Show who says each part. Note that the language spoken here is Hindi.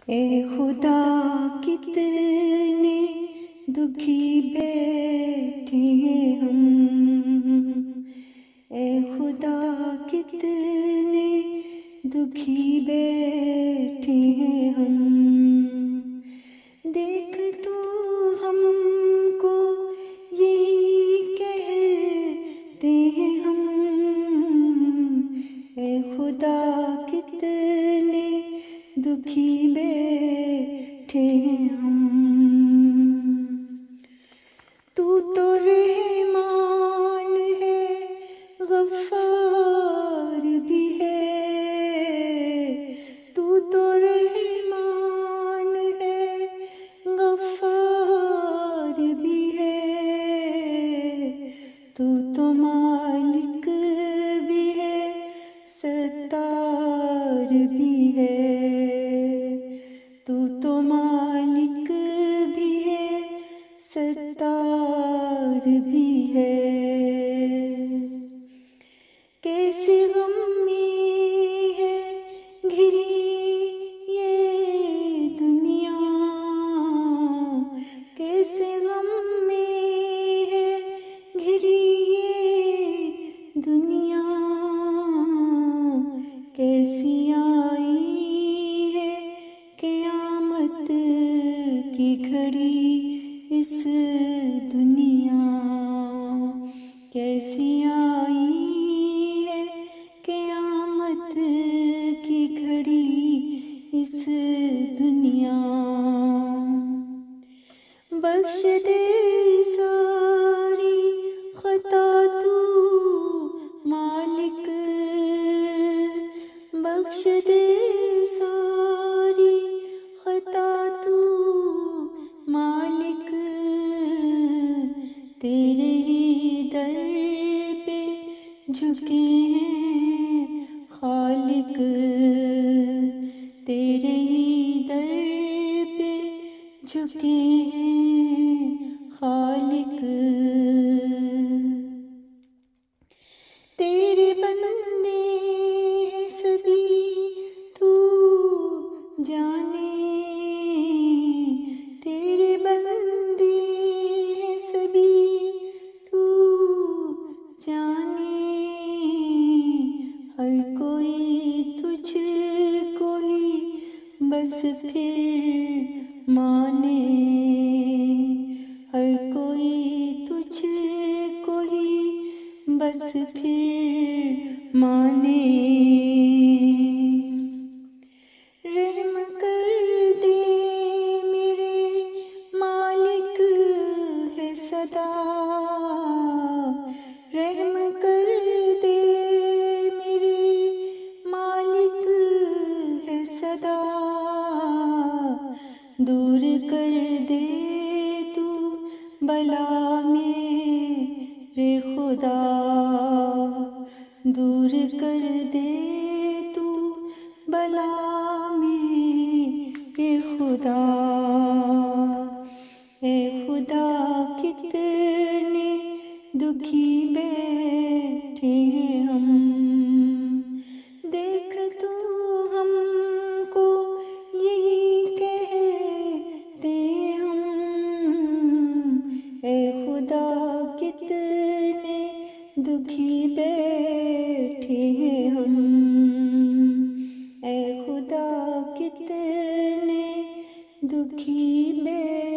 Speaker 1: ए खुदा कितने दुखी बैठे हैं हम। ए खुदा कितने दुखी बैठे हैं हम। देख तू हमको यही कहते हैं हम। ए खुदा कितने दुखी बैठे हैं हम। तू तो रहमान है, गफ्फार भी है। तू तो रहमान है, गफ्फार भी है। तू तो मालिक भी है, सत्तार भी है। तू तो मालिक भी है, सत्तार भी है। कैसे गम में है घिरी ये दुनिया। कैसे गम में है घिरी ये दुनिया। कैसी आई है क़यामत की घड़ी इस दुनिया। कैसी आई है क़यामत की घड़ी इस दुनिया। बख्श दे सारी खता तू मालिक। बख्श दे सारी खता तू मालिक। तेरे ही दर पे झुके हैं खालिक। तेरे ही दर पे झुके हैं खालिक। तेरे बंदे हैं सभी तू जाने। तेरे बंदे हैं सभी तू जाने। हर कोई तुझको ही बस फिर माने। हर कोई तुझको ही बस फिर माने। रहम कर दे मेरे मालिक है सदा। रहम कर दे मेरे मालिक है सदा। दूर कर दे तू बला मेरे खुदा। दूर कर दे तू बला मेरे खुदा। ए खुदा कितने दुखी बैठे हैं हम। देख तू हमको यही कहते हम। ए खुदा कितने दुखी बैठे हैं हम। ए खुदा कितने दुखी बैठे